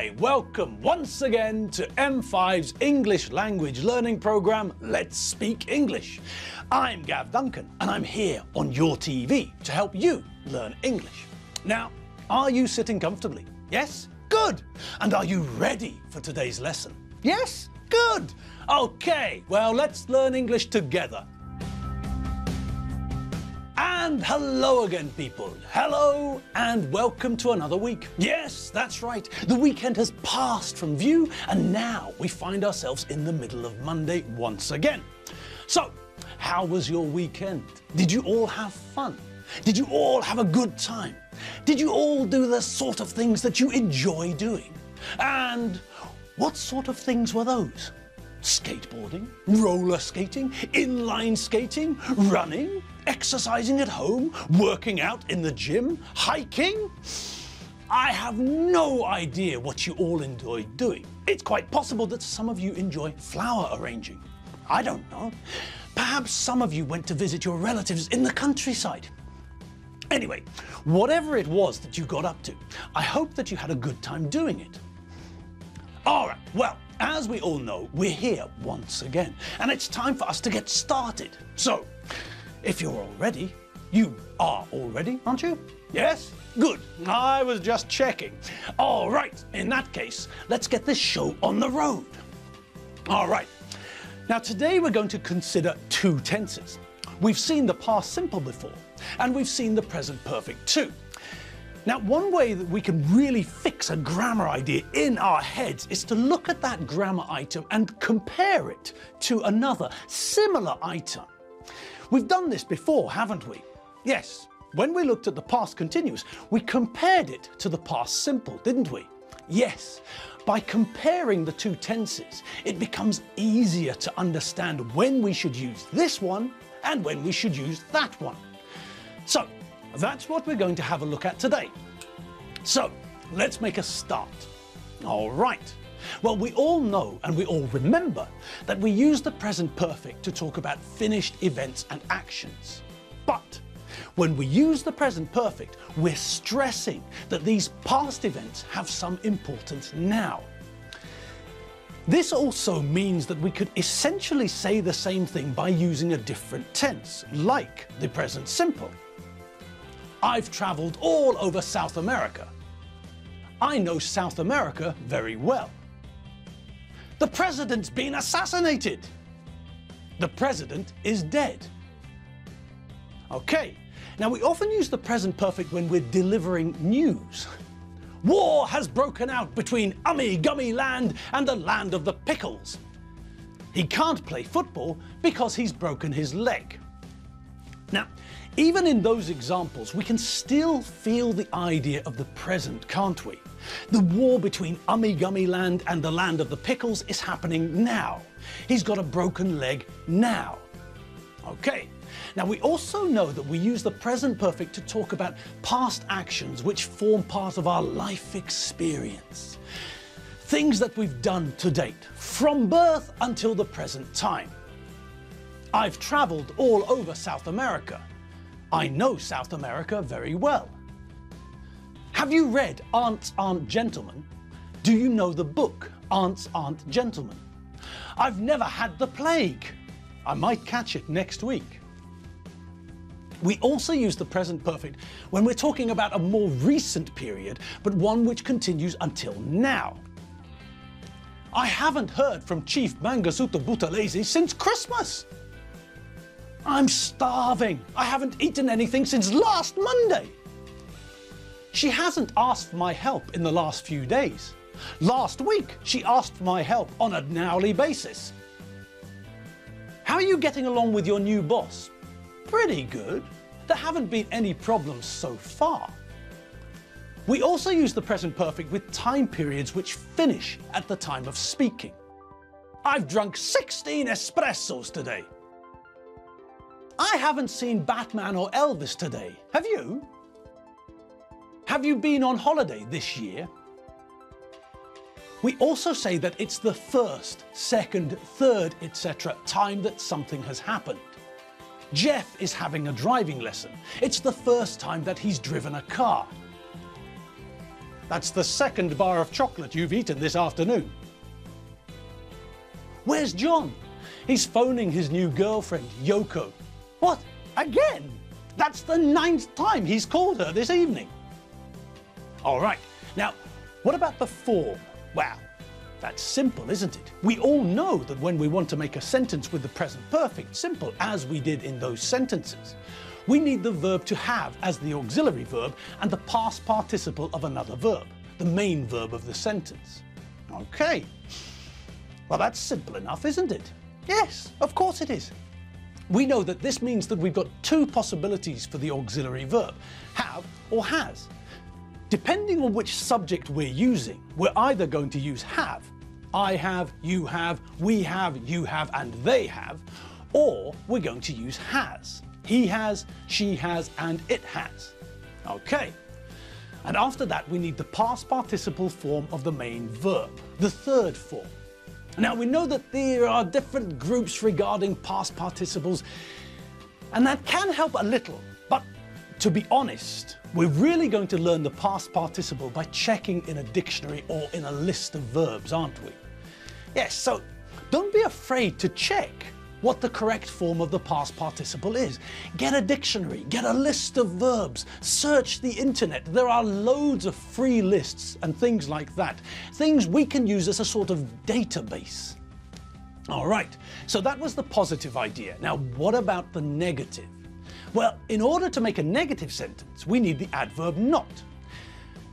Hi, welcome once again to M5's English language learning program, Let's Speak English. I'm Gav Duncan and I'm here on your TV to help you learn English. Now, are you sitting comfortably? Yes? Good! And are you ready for today's lesson? Yes? Good! Okay, well, let's learn English together. And hello again, people. Hello and welcome to another week. Yes, that's right. The weekend has passed from view and now we find ourselves in the middle of Monday once again. So, how was your weekend? Did you all have fun? Did you all have a good time? Did you all do the sort of things that you enjoy doing? And what sort of things were those? Skateboarding, roller skating, inline skating, running, exercising at home, working out in the gym, hiking? I have no idea what you all enjoy doing. It's quite possible that some of you enjoy flower arranging. I don't know. Perhaps some of you went to visit your relatives in the countryside. Anyway, whatever it was that you got up to, I hope that you had a good time doing it. All right, well, as we all know, we're here once again, and it's time for us to get started. So, if you're all ready, you are all ready, aren't you? Yes? Good. I was just checking. All right, in that case, let's get this show on the road. All right. Now, today we're going to consider two tenses. We've seen the past simple before, and we've seen the present perfect too. Now, one way that we can really fix a grammar idea in our heads is to look at that grammar item and compare it to another similar item. We've done this before, haven't we? Yes. When we looked at the past continuous, we compared it to the past simple, didn't we? Yes. By comparing the two tenses, it becomes easier to understand when we should use this one and when we should use that one. So, that's what we're going to have a look at today. So, let's make a start. All right. Well, we all know and we all remember that we use the present perfect to talk about finished events and actions. But when we use the present perfect, we're stressing that these past events have some importance now. This also means that we could essentially say the same thing by using a different tense, like the present simple. I've travelled all over South America. I know South America very well. The president's been assassinated. The president is dead. Okay, now we often use the present perfect when we're delivering news. War has broken out between Ummy Gummy Land and the land of the pickles. He can't play football because he's broken his leg. Now, even in those examples, we can still feel the idea of the present, can't we? The war between Ummy Gummy Land and the land of the pickles is happening now. He's got a broken leg now. Okay, now we also know that we use the present perfect to talk about past actions which form part of our life experience. Things that we've done to date, from birth until the present time. I've travelled all over South America. I know South America very well. Have you read Aunts Aren't Gentlemen? Do you know the book Aunts Aren't Gentlemen? I've never had the plague. I might catch it next week. We also use the present perfect when we're talking about a more recent period, but one which continues until now. I haven't heard from Chief Mangasuta Buthelezi since Christmas. I'm starving. I haven't eaten anything since last Monday. She hasn't asked for my help in the last few days. Last week, she asked for my help on an hourly basis. How are you getting along with your new boss? Pretty good. There haven't been any problems so far. We also use the present perfect with time periods which finish at the time of speaking. I've drunk 16 espressos today. I haven't seen Batman or Elvis today. Have you? Have you been on holiday this year? We also say that it's the first, second, third, etc. time that something has happened. Jeff is having a driving lesson. It's the first time that he's driven a car. That's the second bar of chocolate you've eaten this afternoon. Where's John? He's phoning his new girlfriend, Yoko. What? Again? That's the 9th time he's called her this evening. All right, now, what about the form? Well, that's simple, isn't it? We all know that when we want to make a sentence with the present perfect simple, as we did in those sentences, we need the verb to have as the auxiliary verb and the past participle of another verb, the main verb of the sentence. Okay, well, that's simple enough, isn't it? Yes, of course it is. We know that this means that we've got two possibilities for the auxiliary verb, have or has. Depending on which subject we're using, we're either going to use have, I have, you have, we have, you have, and they have, or we're going to use has. He has, she has, and it has. Okay. And after that, we need the past participle form of the main verb, the third form. Now, we know that there are different groups regarding past participles, and that can help a little, but to be honest, we're really going to learn the past participle by checking in a dictionary or in a list of verbs, aren't we? Yes, so don't be afraid to check what the correct form of the past participle is. Get a dictionary, get a list of verbs, search the internet. There are loads of free lists and things like that. Things we can use as a sort of database. All right, so that was the positive idea. Now, what about the negative? Well, in order to make a negative sentence, we need the adverb not.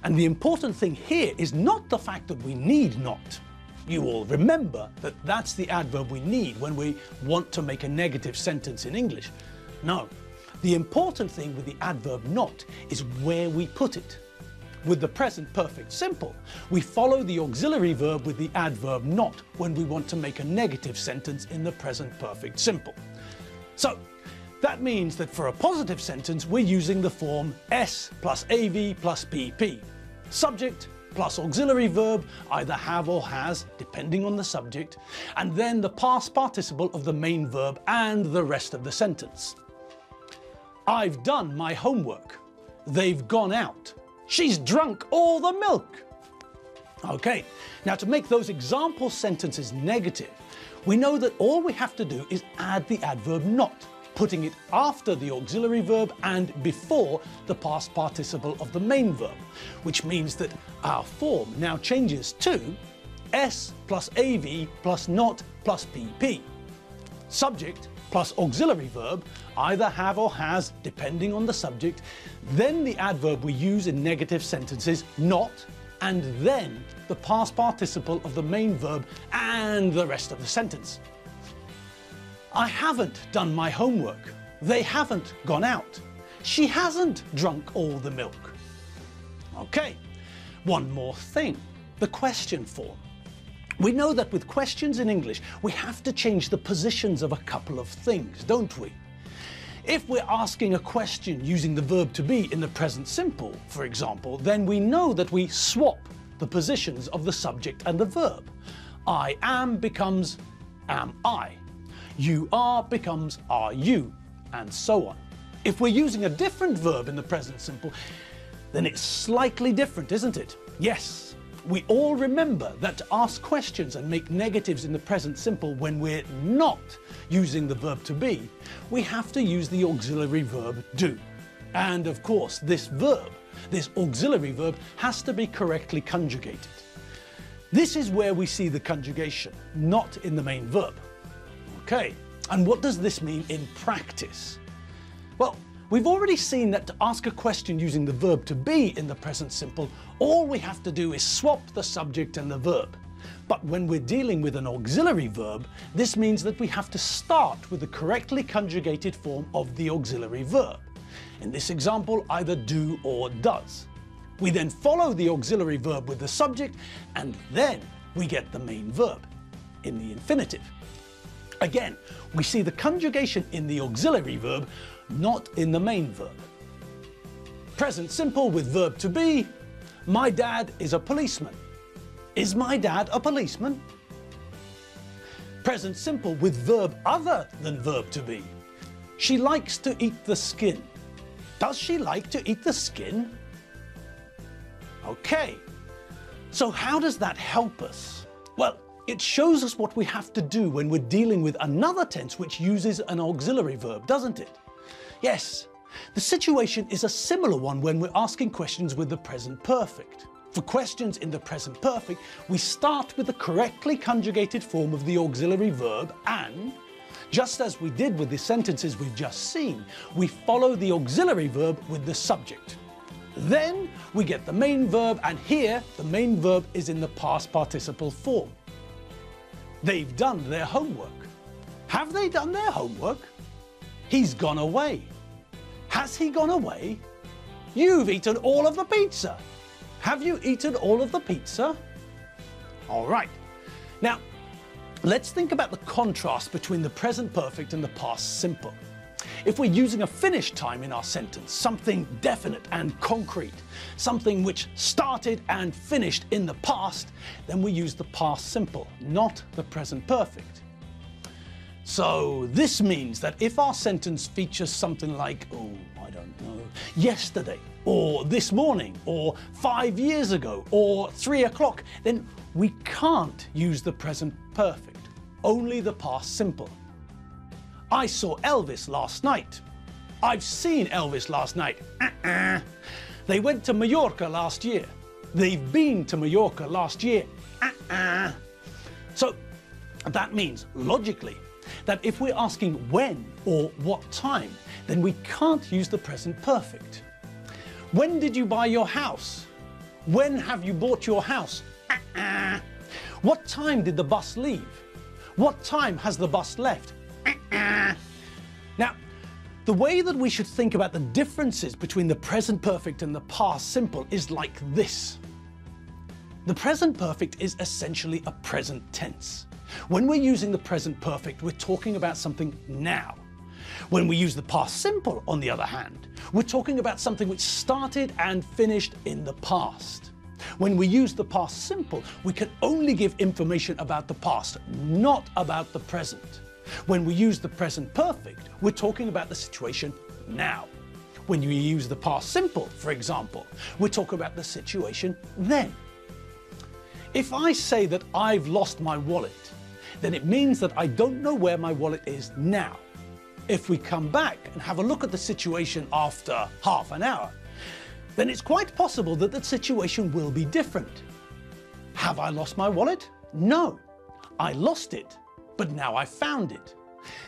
And the important thing here is not the fact that we need not. You all remember that that's the adverb we need when we want to make a negative sentence in English. No, the important thing with the adverb not is where we put it. With the present perfect simple, we follow the auxiliary verb with the adverb not when we want to make a negative sentence in the present perfect simple. So that means that for a positive sentence, we're using the form S plus AV plus PP. Subject plus auxiliary verb, either have or has, depending on the subject, and then the past participle of the main verb and the rest of the sentence. I've done my homework. They've gone out. She's drunk all the milk. Okay, now to make those example sentences negative, we know that all we have to do is add the adverb not, putting it after the auxiliary verb and before the past participle of the main verb, which means that our form now changes to S plus AV plus not plus PP. Subject plus auxiliary verb, either have or has, depending on the subject, then the adverb we use in negative sentences, not, and then the past participle of the main verb and the rest of the sentence. I haven't done my homework. They haven't gone out. She hasn't drunk all the milk. Okay, one more thing, the question form. We know that with questions in English, we have to change the positions of a couple of things, don't we? If we're asking a question using the verb to be in the present simple, for example, then we know that we swap the positions of the subject and the verb. I am becomes am I. You are becomes are you, and so on. If we're using a different verb in the present simple, then it's slightly different, isn't it? Yes, we all remember that to ask questions and make negatives in the present simple when we're not using the verb to be, we have to use the auxiliary verb do. And of course, this verb, this auxiliary verb, has to be correctly conjugated. This is where we see the conjugation, not in the main verb. Okay, and what does this mean in practice? Well, we've already seen that to ask a question using the verb to be in the present simple, all we have to do is swap the subject and the verb. But when we're dealing with an auxiliary verb, this means that we have to start with the correctly conjugated form of the auxiliary verb. In this example, either do or does. We then follow the auxiliary verb with the subject, and then we get the main verb in the infinitive. Again, we see the conjugation in the auxiliary verb, not in the main verb. Present simple with verb to be. My dad is a policeman. Is my dad a policeman? Present simple with verb other than verb to be. She likes to eat the skin. Does she like to eat the skin? Okay, so how does that help us? Well, it shows us what we have to do when we're dealing with another tense which uses an auxiliary verb, doesn't it? Yes, the situation is a similar one when we're asking questions with the present perfect. For questions in the present perfect, we start with the correctly conjugated form of the auxiliary verb and, just as we did with the sentences we've just seen, we follow the auxiliary verb with the subject. Then we get the main verb, and here the main verb is in the past participle form. They've done their homework. Have they done their homework? He's gone away. Has he gone away? You've eaten all of the pizza. Have you eaten all of the pizza? All right. Now, let's think about the contrast between the present perfect and the past simple. If we're using a finished time in our sentence, something definite and concrete, something which started and finished in the past, then we use the past simple, not the present perfect. So this means that if our sentence features something like, oh, I don't know, yesterday, or this morning, or 5 years ago, or 3 o'clock, then we can't use the present perfect, only the past simple. I saw Elvis last night. I've seen Elvis last night. They went to Mallorca last year. They've been to Mallorca last year. So that means, logically, that if we're asking when or what time, then we can't use the present perfect. When did you buy your house? When have you bought your house? What time did the bus leave? What time has the bus left? Now, the way that we should think about the differences between the present perfect and the past simple is like this. The present perfect is essentially a present tense. When we're using the present perfect, we're talking about something now. When we use the past simple, on the other hand, we're talking about something which started and finished in the past. When we use the past simple, we can only give information about the past, not about the present. When we use the present perfect, we're talking about the situation now. When you use the past simple, for example, we're talking about the situation then. If I say that I've lost my wallet, then it means that I don't know where my wallet is now. If we come back and have a look at the situation after half an hour, then it's quite possible that the situation will be different. Have I lost my wallet? No. I lost it, but now I found it.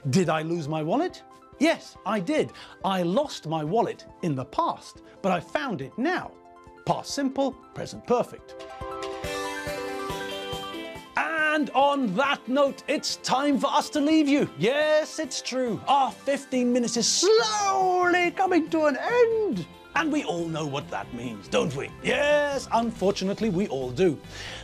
Did I lose my wallet? Yes, I did. I lost my wallet in the past, but I found it now. Past simple, present perfect. And on that note, it's time for us to leave you. Yes, it's true. Our 15 minutes is slowly coming to an end. And we all know what that means, don't we? Yes, unfortunately, we all do.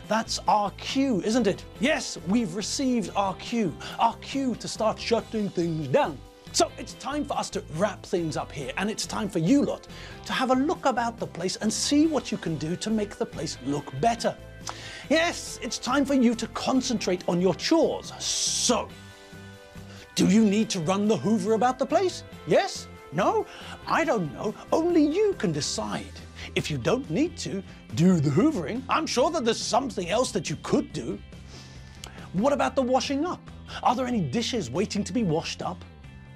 That's our cue, isn't it? Yes, we've received our cue to start shutting things down. So it's time for us to wrap things up here, and it's time for you lot to have a look about the place and see what you can do to make the place look better. Yes, it's time for you to concentrate on your chores. So, do you need to run the Hoover about the place? Yes? No? I don't know. Only you can decide. If you don't need to do the hoovering, I'm sure that there's something else that you could do. What about the washing up? Are there any dishes waiting to be washed up?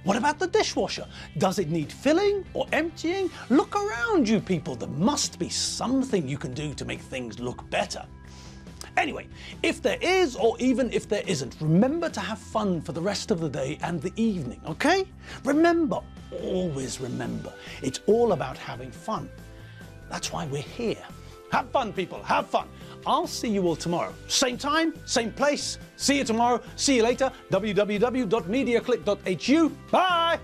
What about the dishwasher? Does it need filling or emptying? Look around you people. There must be something you can do to make things look better. Anyway, if there is, or even if there isn't, remember to have fun for the rest of the day and the evening, okay? Remember, always remember, it's all about having fun. That's why we're here. Have fun, people, have fun. I'll see you all tomorrow. Same time, same place. See you tomorrow. See you later. www.mediaclick.hu. Bye!